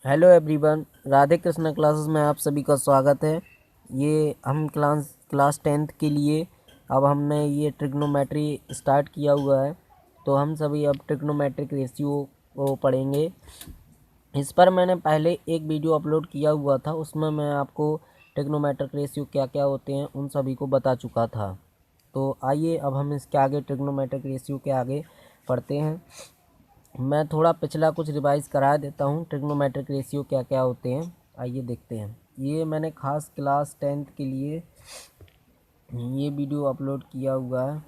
Hello everyone, Radhe Krishna classes में आप सभी का स्वागत है। ये हम क्लास 10th के लिए अब हमने ये ट्रिग्नोमेट्री स्टार्ट किया हुआ है। तो हम सभी अब ट्रिग्नोमेट्रिक रेशियो को पढ़ेंगे। इस पर मैंने पहले एक वीडियो अपलोड किया हुआ था, उसमें मैं आपको ट्रिग्नोमेट्रिक रेशियो क्या क्या होते हैं उन सभी को बता चुका था। तो आइए अब हम इसके आगे ट्रिग्नोमेट्रिक रेशियो के आगे पढ़ते हैं। मैं थोड़ा पिछला कुछ रिवाइज करा देता हूँ ट्रिग्नोमेट्रिक रेशियो क्या क्या होते हैं। आइए देखते हैं। ये मैंने खास क्लास 10th के लिए ये वीडियो अपलोड किया हुआ है।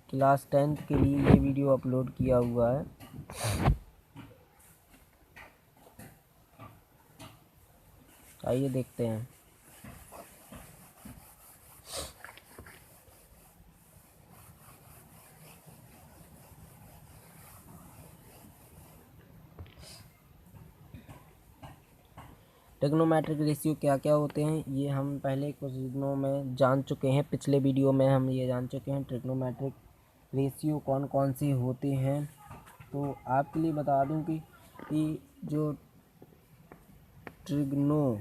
क्लास 10th के लिए ये वीडियो अपलोड किया हुआ है। आइए देखते हैं। ट्रिग्नोमेट्रिक रेशियो क्या क्या होते हैं ये हम पहले कुछ दिनों में जान चुके हैं। पिछले वीडियो में हम ये जान चुके हैं ट्रिग्नोमेट्रिक रेशियो कौन कौन से होते हैं। तो आपके लिए बता दूं कि जो ट्रिग्नोमेट्रिक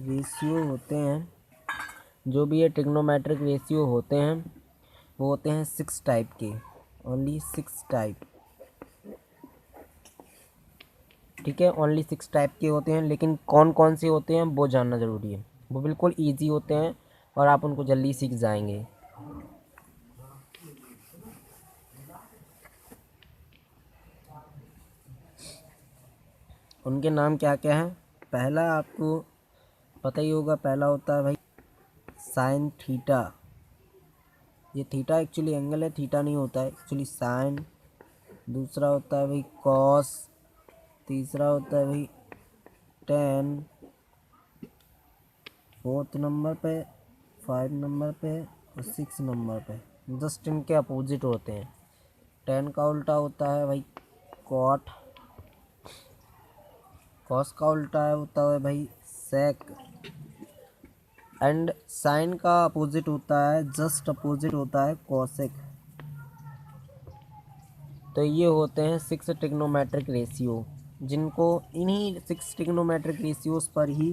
रेशियो होते हैं, जो भी ये ट्रिग्नोमेट्रिक रेशियो होते हैं वो होते हैं 6 टाइप के, ओनली 6 टाइप। ठीक है, ओनली 6 टाइप के होते हैं, लेकिन कौन कौन से होते हैं वो जानना ज़रूरी है। वो बिल्कुल ईजी होते हैं और आप उनको जल्दी सीख जाएंगे। उनके नाम क्या क्या हैं? पहला आपको पता ही होगा, पहला होता है भाई साइन थीटा। ये थीटा एक्चुअली एंगल है, थीटा नहीं होता है एक्चुअली साइन। दूसरा होता है भाई कॉस। तीसरा होता है भाई टेन। फोर्थ नंबर पे, 5 नंबर पे और 6 नंबर पे जस्ट इनके अपोजिट होते हैं। 10 का उल्टा होता है भाई कॉट। कॉस का उल्टा होता है भाई सेक। एंड साइन का अपोजिट होता है, जस्ट अपोजिट होता है कॉसेक। तो ये होते हैं 6 ट्रिग्नोमेट्रिक रेशियो, जिनको इन्हीं 6 ट्रिग्नोमेट्रिक रेशियोज पर ही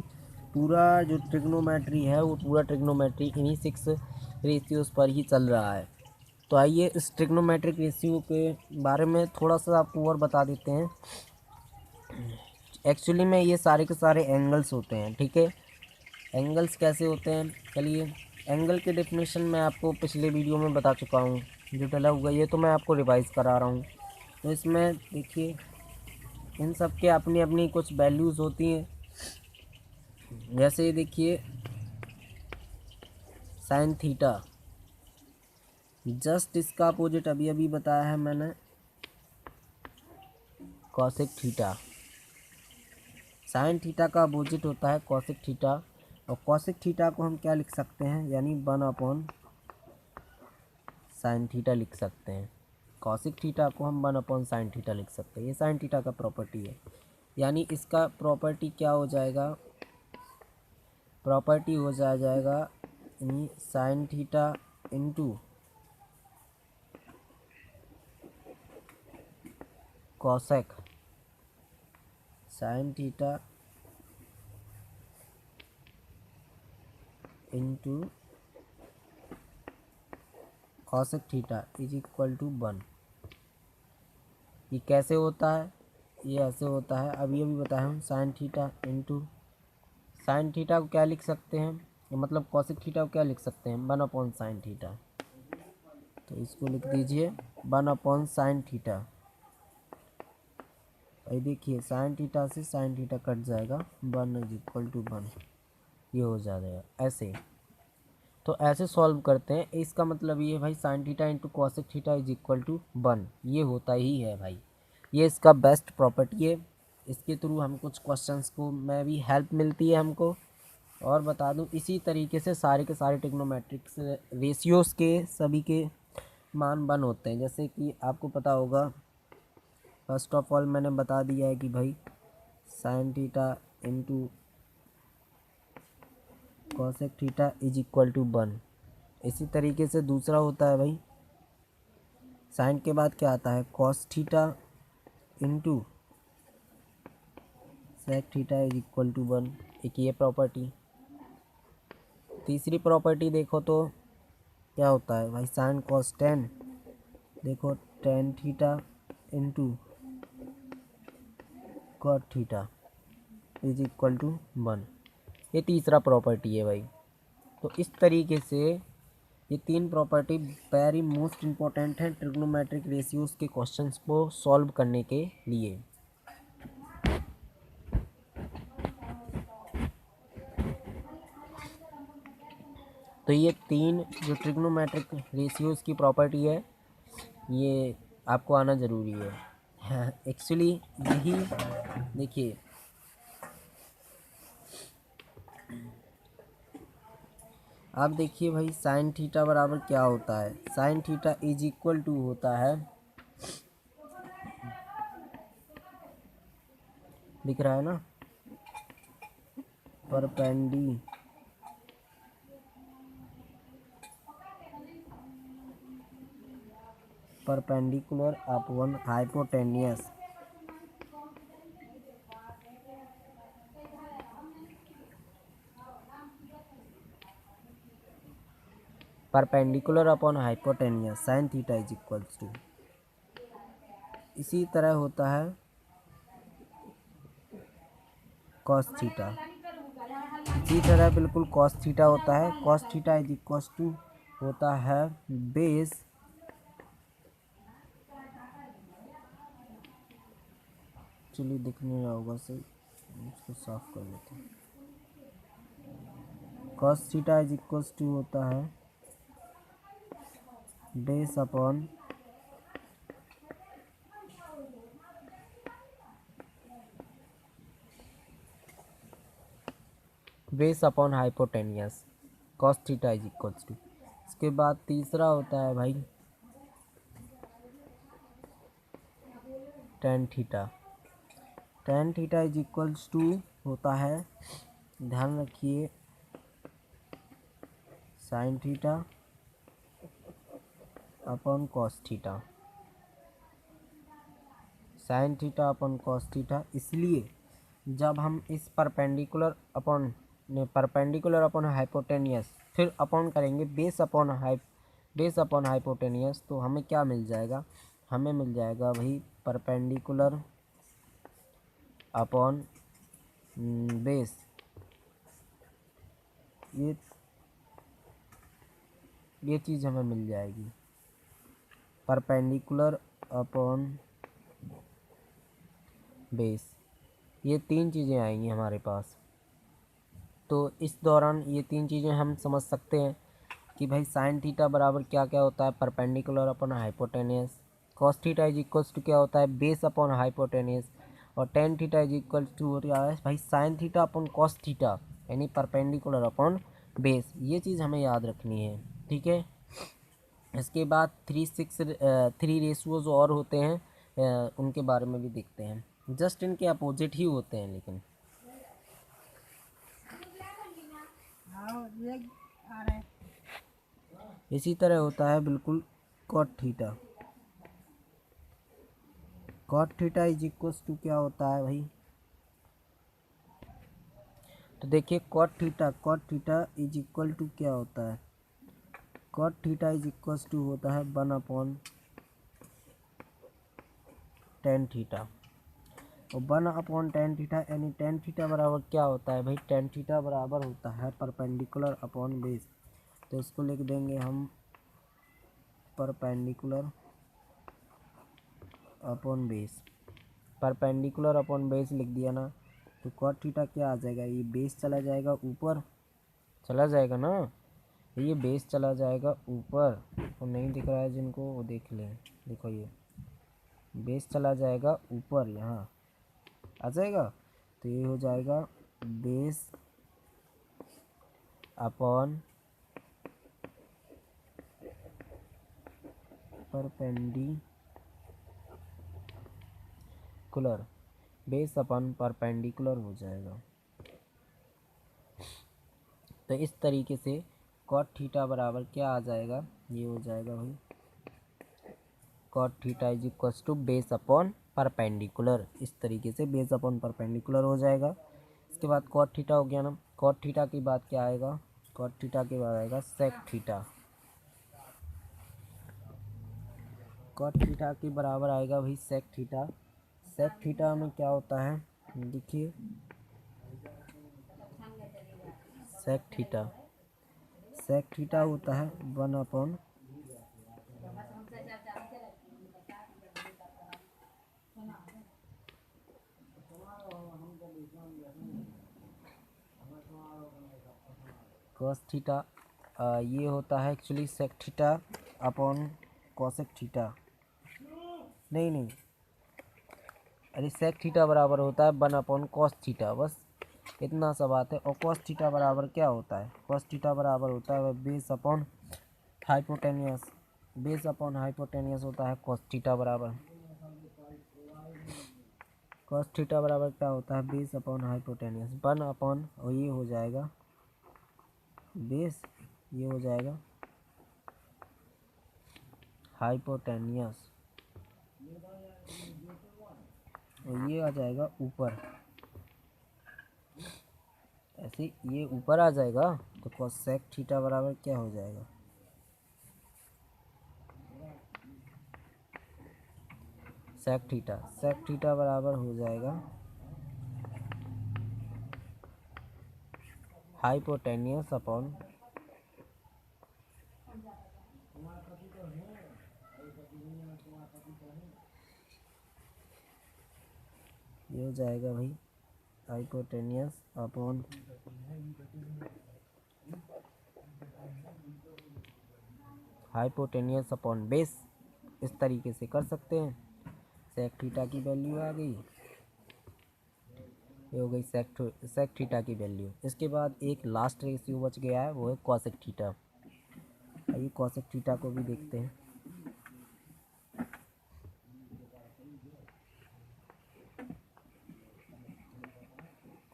पूरा जो ट्रिग्नोमेट्री है वो पूरा ट्रिग्नोमेट्री इन्हीं 6 रेशियोज पर ही चल रहा है। तो आइए इस ट्रिग्नोमेट्रिक रेशियो के बारे में थोड़ा सा आपको और बता देते हैं। एक्चुअली में ये सारे के सारे एंगल्स होते हैं। ठीक है, एंगल्स कैसे होते हैं, चलिए एंगल की डेफिनेशन मैं आपको पिछले वीडियो में बता चुका हूँ। जो डला हुआ ये तो मैं आपको रिवाइज़ करा रहा हूँ। तो इसमें देखिए इन सब के अपनी अपनी कुछ वैल्यूज़ होती हैं। जैसे देखिए साइन थीटा, जस्ट इसका अपोजिट अभी अभी बताया है मैंने, कॉसेक थीटा। साइन थीटा का अपोजिट होता है कॉसेक थीटा। और कॉसेक थीटा को हम क्या लिख सकते हैं, यानी 1 साइन थीटा लिख सकते हैं। कॉसिक थीटा को हम 1 साइन थीटा लिख सकते हैं। ये साइन थीटा का प्रॉपर्टी है, यानी इसका प्रॉपर्टी क्या हो जाएगा, प्रॉपर्टी हो जाएगा यानी sine theta into cosec. Sine theta into cosec theta is equal to 1। ये कैसे होता है, ये ऐसे होता है, अभी अभी बताया हूँ। Sign theta into sine theta को क्या लिख सकते हैं, मतलब कॉसेक थीटा को क्या लिख सकते हैं, 1 साइन थीटा। तो इसको लिख दीजिए 1 साइन थीटा। ये देखिए साइन थीटा से साइन थीटा कट जाएगा, 1 इज इक्वल टू 1, ये हो जाएगा ऐसे। तो ऐसे सॉल्व करते हैं। इसका मतलब ये भाई sine theta into cosec theta is equal to 1, ये होता ही है भाई। ये इसका बेस्ट प्रॉपर्टी है। इसके थ्रू हम कुछ क्वेश्चंस को में भी हेल्प मिलती है हमको। और बता दूं इसी तरीके से सारे के सारे ट्रिग्नोमेट्रिक्स रेशियोज़ के सभी के मान 1 होते हैं। जैसे कि आपको पता होगा, फर्स्ट ऑफ ऑल मैंने बता दिया है कि भाई sine theta into cosec theta is equal to 1। इसी तरीके से दूसरा होता है भाई, साइन के बाद क्या आता है, cos theta into sec theta is equal to 1। एक ये प्रॉपर्टी। तीसरी प्रॉपर्टी देखो तो क्या होता है भाई, साइन कॉस टेन, देखो tan theta into cot theta is equal to 1। ये तीसरा प्रॉपर्टी है भाई। तो इस तरीके से ये तीन प्रॉपर्टी वेरी मोस्ट इम्पोर्टेंट हैं ट्रिग्नोमेट्रिक रेशियोज के क्वेश्चंस को सॉल्व करने के लिए। तो ये तीन जो ट्रिग्नोमेट्रिक रेशियोज की प्रॉपर्टी है, ये आपको आना ज़रूरी है। एक्चुअली यही देखिए, आप देखिए भाई, साइन थीटा बराबर क्या होता है, sine theta is equal to होता है, दिख रहा है ना, perpendicular upon hypotenuse. Perpendicular upon hypotenuse sine theta is equals to. इसी तरह होता है कॉस थीटा, इसी तरह बिल्कुल कॉस थीटा होता है, cos theta is equals to होता है बेस चलिए दिखने नहीं रहा होगा सही, इसको साफ कर लेते हैं। Cos theta is equals to होता है base upon hypotenuse, cos theta is equals to. इसके बाद तीसरा होता है भाई tan theta, tan theta is equals to होता है, ध्यान रखिए, sine theta upon cos theta, sine theta upon cos theta. इसलिए जब हम इस परपेंडिकुलर अपॉन हाइपोटेनियस फिर अपॉन करेंगे बेस अपॉन हाइपोटेनियस, तो हमें क्या मिल जाएगा, हमें मिल जाएगा भाई परपेंडिकुलर अपॉन बेस। ये चीज़ हमें मिल जाएगी, परपेंडिकुलर अपॉन बेस। ये तीन चीज़ें आएंगी हमारे पास। तो इस दौरान ये तीन चीज़ें हम समझ सकते हैं कि भाई साइन थीटा बराबर क्या क्या होता है, perpendicular upon hypotenuse, cos theta is equals to क्या होता है, बेस अपॉन हाइपोटेनियस, और tan theta is equals to क्या है भाई, sine theta upon cos theta, यानी परपेंडिकुलर अपॉन बेस। ये चीज़ हमें याद रखनी है, ठीक है। इसके बाद थ्री रेशियोज और होते हैं, उनके बारे में भी देखते हैं, जस्ट इनके अपोजिट ही होते हैं लेकिन। इसी तरह होता है बिल्कुल cot theta, cot theta is equals to क्या होता है भाई, तो देखिए cot theta is equal to क्या होता है, cot theta is equals to होता है 1 अपॉन टेन थीटा, और 1 अपॉन टेन थीटा, यानी टेन थीटा बराबर क्या होता है भाई, टेन थीटा बराबर होता है परपेंडिकुलर अपॉन बेस। तो इसको लिख देंगे हम perpendicular upon base, perpendicular upon base लिख दिया ना, तो कॉट थीटा क्या आ जाएगा, ये बेस चला जाएगा ऊपर, चला जाएगा ना, ये बेस चला जाएगा ऊपर, और नहीं दिख रहा है जिनको वो देख लें, देखो ये बेस चला जाएगा ऊपर, यहाँ आ जाएगा, तो ये हो जाएगा base upon perpendicular, base upon perpendicular हो जाएगा। तो इस तरीके से कॉट थीटा बराबर क्या आ जाएगा, ये हो जाएगा भाई cot theta is equals to base upon perpendicular. इस तरीके से बेस अपॉन परपेंडिकुलर हो जाएगा। इसके बाद कॉट थीटा हो गया ना। कॉट थीटा के बाद क्या आएगा, कॉट थीटा के बाद आएगा सेक थीटा। कॉट थीटा के बराबर आएगा भाई सेक थीटा। सेक थीटा में क्या होता है, देखिए सेक थीटा होता है 1 अपॉन कॉस थीटा। ये होता है actually sec theta upon cosec theta. नहीं, अरे सेक थीटा बराबर होता है 1 अपॉन कॉस थीटा, बस इतना सा बात है। और कॉस थीटा बराबर क्या होता है, कॉस थीटा बराबर होता है base upon hypotenuse. Base upon hypotenuse होता है कॉस थीटा बराबर। कॉस थीटा बराबर क्या होता है, बेस अपॉन हाइपोटेनियस 1 अपॉन, और ये हो जाएगा बेस, ये हो जाएगा हाइपोटेनियस, और ये आ जाएगा ऊपर, ऐसे ये ऊपर आ जाएगा। तो कोसेक थीटा बराबर क्या हो जाएगा, सेक थीटा बराबर हो जाएगा हाइपोटेनियस अपॉन, ये हो जाएगा भाई hypotenuse upon hypotenuse upon base. इस तरीके से कर सकते हैं। सेक थीटा की वैल्यू आ गई, ये हो गई सेक थीटा की वैल्यू। इसके बाद एक लास्ट रेशियो बच गया है, वो है कॉसेक थीटा। आइए कॉसेक थीटा को भी देखते हैं।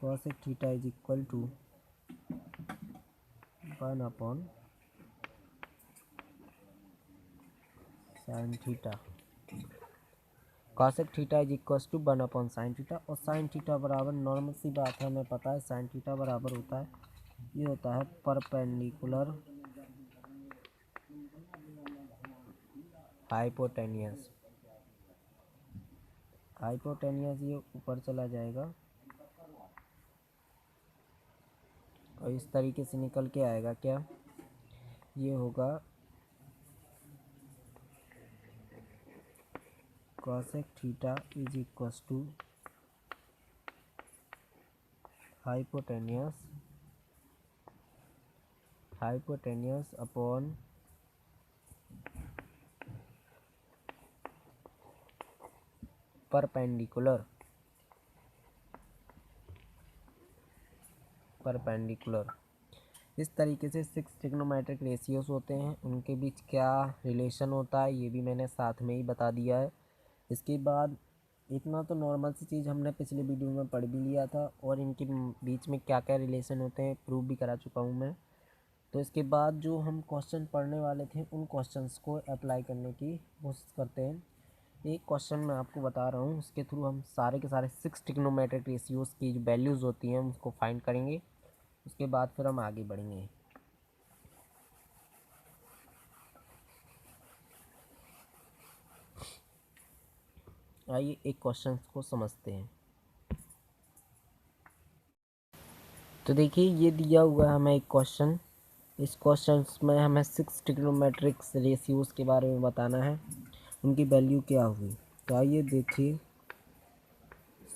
Cosec theta is equal to 1 upon sine theta. Cosec theta is equal to 1 upon sine theta, और साइन थीटा बराबर नॉर्मल सी बात है, हमें पता है साइन थीटा बराबर होता है, ये होता है परपेंडिकुलर हाइपोटेनियस। हाइपोटेनियस ये ऊपर चला जाएगा और इस तरीके से निकल के आएगा क्या, ये होगा cosec theta is equal to hypotenuse upon perpendicular. इस तरीके से 6 ट्रिग्नोमेट्रिक रेशियोज होते हैं, उनके बीच क्या रिलेशन होता है ये भी मैंने साथ में ही बता दिया है। इसके बाद इतना तो नॉर्मल सी चीज़ हमने पिछले वीडियो में पढ़ भी लिया था, और इनके बीच में क्या क्या रिलेशन होते हैं प्रूव भी करा चुका हूँ मैं। तो इसके बाद जो हम क्वेश्चन पढ़ने वाले थे उन क्वेश्चंस को अप्लाई करने की कोशिश करते हैं। एक क्वेश्चन मैं आपको बता रहा हूँ, उसके थ्रू हम सारे के सारे 6 ट्रिग्नोमेट्रिक रेशियोज़ की जो वैल्यूज़ होती हैं उसको फाइंड करेंगे। उसके बाद फिर हम आगे बढ़ेंगे। आइए एक क्वेश्चन को समझते हैं। तो देखिए ये दिया हुआ है हमें एक क्वेश्चन। इस क्वेश्चन में हमें 6 ट्रिग्नोमेट्रिक रेशियोज़ के बारे में बताना है, उनकी वैल्यू क्या हुई। तो आइए देखिए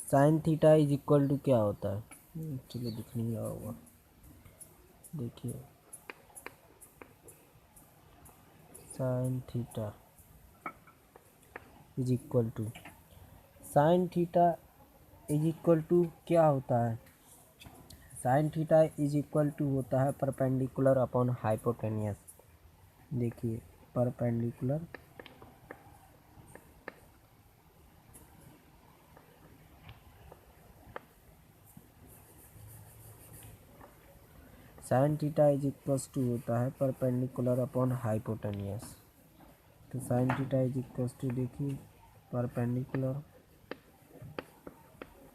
sine theta is equal to क्या होता है, चलिए दिख नहीं रहा होगा, देखिए sine theta is equal to, sine theta is equal to क्या होता है, sine theta is equal to होता है परपेंडिकुलर अपॉन हाइपोटेनियस। देखिए perpendicular sine theta is equals to होता है परपेंडिकुलर अपॉन हाइपोटेनियस। तो sine theta is equals to देखिए परपेंडिकुलर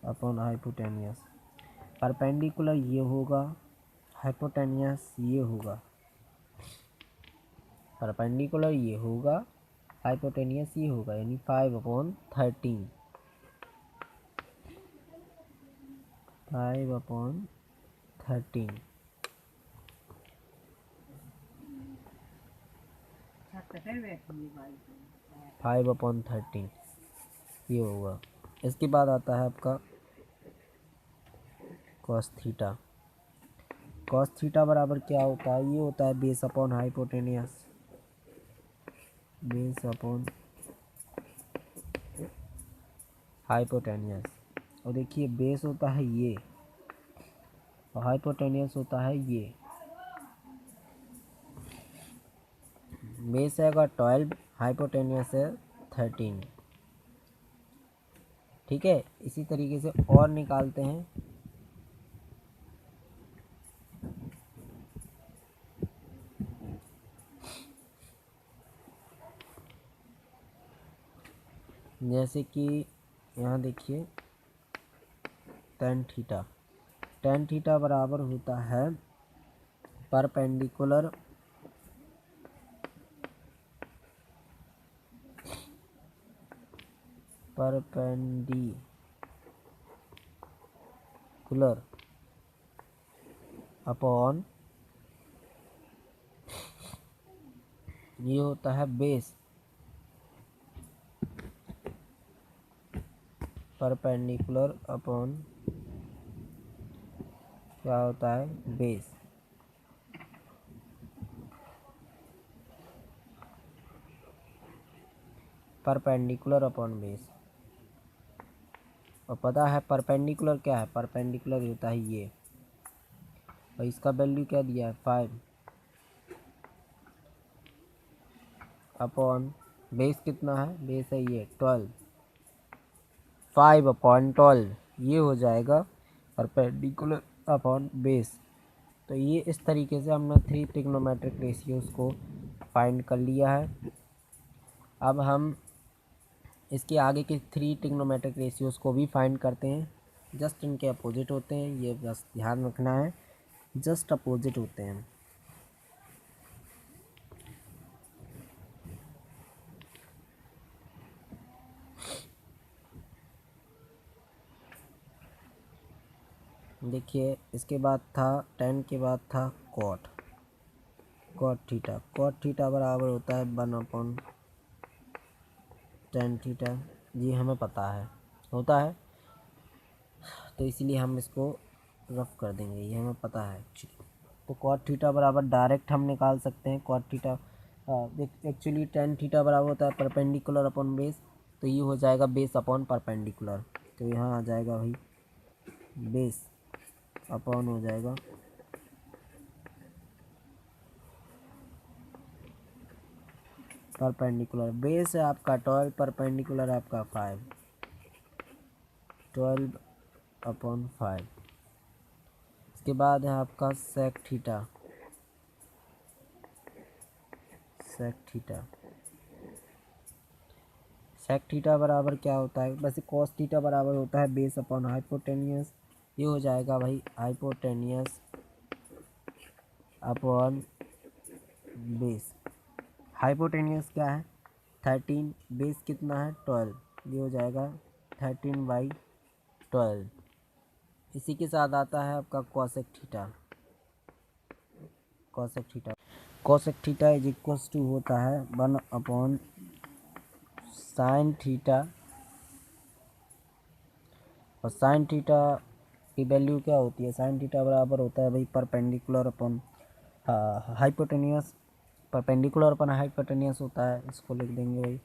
अपॉन हाइपोटेनियस। परपेंडिकुलर ये होगा, हाइपोटेनियस ये होगा। परपेंडिकुलर ये होगा, हाइपोटेनियस ये होगा, यानी 5/13। 5/13 5/13 ये होगा। इसके बाद आता है आपका कॉस थीटा। कॉस थीटा बराबर क्या होता है, ये होता है base upon hypotenuse. Base upon hypotenuse. और देखिए बेस होता है ये और हाइपोटेनियस होता है ये। बेस है 12, हाइपोटेनियस है 13। ठीक है, इसी तरीके से और निकालते हैं। जैसे कि यहाँ देखिए tan थीटा बराबर होता है परपेंडिकुलर अपॉन ये होता है बेस परपेंडिकुलर अपॉन क्या होता है बेस। Perpendicular upon base. और पता है परपेंडिकुलर क्या है, परपेंडिकुलर होता है ये, और इसका वैल्यू क्या दिया है 5 अपॉन बेस कितना है, बेस है ये 12, 5/12 ये हो जाएगा परपेंडिकुलर अपॉन बेस। तो ये इस तरीके से हमने 3 ट्रिग्नोमेट्रिक रेशियोज को फाइंड कर लिया है। अब हम इसके आगे के 3 ट्रिग्नोमेट्रिक रेशियोज को भी फाइंड करते हैं। जस्ट इनके अपोजिट होते हैं, ये बस ध्यान रखना है, जस्ट अपोजिट होते हैं। देखिए इसके बाद था tan के बाद था cot थीटा। cot थीटा बराबर होता है 1/tan थीटा। ये हमें पता है होता है, तो इसलिए हम इसको रफ कर देंगे, ये हमें पता है एक्चुअली। तो cot थीटा बराबर डायरेक्ट हम निकाल सकते हैं cot theta. Actually tan theta बराबर होता है परपेंडिकुलर अपॉन बेस, तो ये हो जाएगा बेस अपॉन परपेंडिकुलर। तो यहाँ आ जाएगा भाई बेस अपॉन हो जाएगा परपेंडिकुलर। बेस है आपका 12, परपेंडिकुलर है आपका 5, 12/5। इसके बाद है आपका सेक थीटा। सेक थीटा बराबर क्या होता है, वैसे कॉस थीटा बराबर होता है बेस अपॉन हाइपोटेनियस। ये हो जाएगा भाई हाइपोटेनियस अपॉन बेस। हाइपोटेनियस क्या है 13, बेस कितना है 12, ये हो जाएगा 13/12। इसी के साथ आता है आपका cosec theta. Cosec theta is equals to होता है 1/sin थीटा। और साइन थीटा की वैल्यू क्या होती है, साइन थीटा बराबर होता है भाई perpendicular upon hypotenuse. Perpendicular upon hypotenuse होता है, इसको लिख देंगे भाई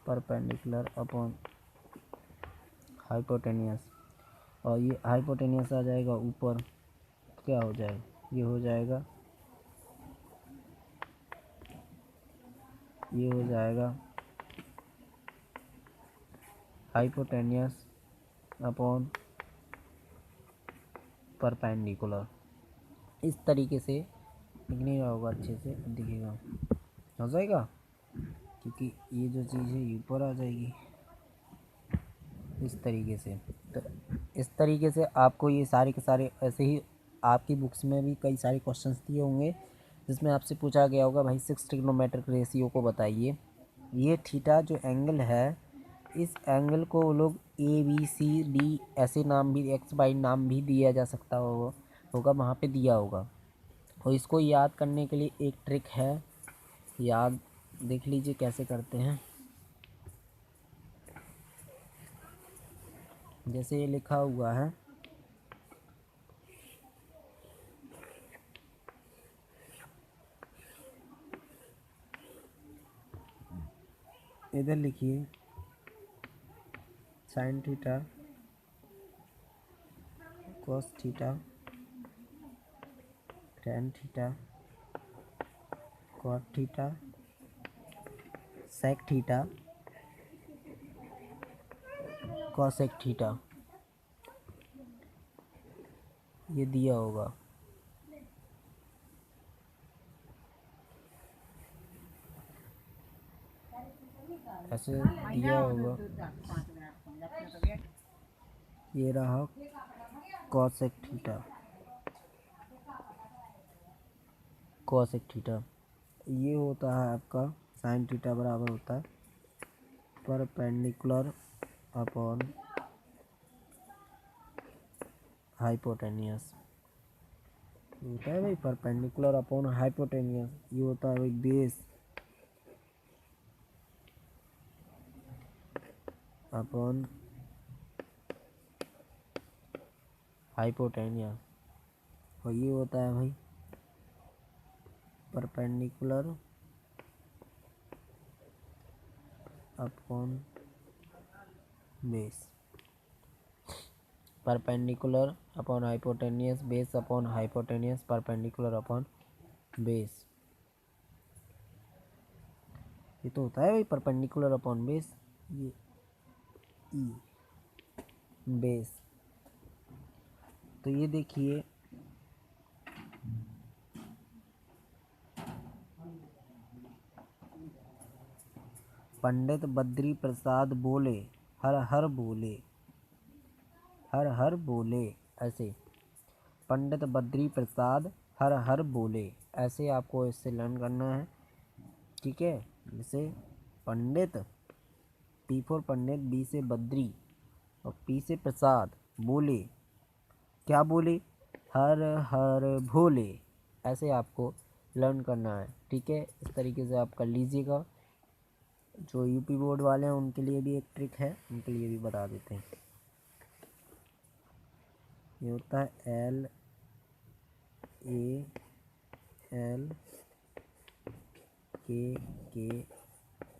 परपेंडिकुलर अपॉन हाइपोटेनियस। और ये हाइपोटेनियस आ जाएगा ऊपर, क्या हो जाएगा, ये हो जाएगा हाइपोटेनियस अपॉन परपेंडिकुलर। इस तरीके से दिख नहीं रहा होगा, अच्छे से दिखेगा, हो जाएगा, क्योंकि ये जो चीज़ है ये ऊपर आ जाएगी इस तरीके से। तो इस तरीके से आपको ये सारे के सारे ऐसे ही आपकी बुक्स में भी कई सारे क्वेश्चंस दिए होंगे जिसमें आपसे पूछा गया होगा भाई 6 ट्रिग्नोमेट्रिक रेशियो को बताइए। ये थीटा जो एंगल है, इस एंगल को वो लोग ABCD ऐसे नाम भी, XY नाम भी दिया जा सकता होगा वहाँ पे दिया होगा। और इसको याद करने के लिए एक ट्रिक है, याद देख लीजिए कैसे करते हैं। जैसे ये लिखा हुआ है, इधर लिखिए sine theta cos theta tan theta cot theta sec theta cosec theta, ये दिया होगा। ऐसे दिया होगा, ये रहा कॉसेक थीटा, कॉसेक थीटा। ये होता है आपका साइन थीटा बराबर होता है परपेंडिकुलर अपॉन हाइपोटेनियस। ये होता है भाई परपेंडिकुलर अपॉन हाइपोटेनियस। ये होता है भाई बेस अपॉन हाइपोटेनियस। और ये होता है भाई perpendicular upon base, perpendicular upon hypotenuse, base upon hypotenuse, perpendicular upon base. ये तो होता है भाई परपेंडिकुलर अपॉन बेस, ये ई बेस। तो ये देखिए पंडित बद्री प्रसाद बोले हर हर बोले, हर हर बोले, ऐसे पंडित बद्री प्रसाद हर हर बोले, ऐसे आपको इससे लर्न करना है, ठीक है। जैसे पंडित, P फॉर पंडित, B से बद्री और P से प्रसाद बोले, क्या बोले, हर हर भोले, ऐसे आपको लर्न करना है, ठीक है। इस तरीके से आप कर लीजिएगा। जो यूपी बोर्ड वाले हैं उनके लिए भी एक ट्रिक है, उनके लिए भी बता देते हैं। ये होता है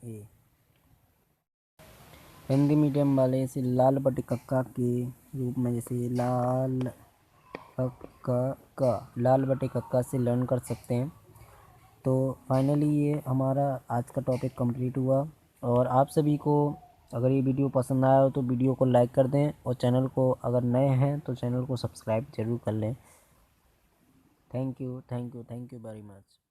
LALKKA। हिंदी मीडियम वाले इसे लाल बटे कक्का के रूप में, जैसे लाल कक्का, लाल बटे कक्का से लर्न कर सकते हैं। तो फाइनली ये हमारा आज का टॉपिक कंप्लीट हुआ। और आप सभी को अगर ये वीडियो पसंद आया हो तो वीडियो को लाइक कर दें, और चैनल को अगर नए हैं तो चैनल को सब्सक्राइब ज़रूर कर लें। Thank you very much.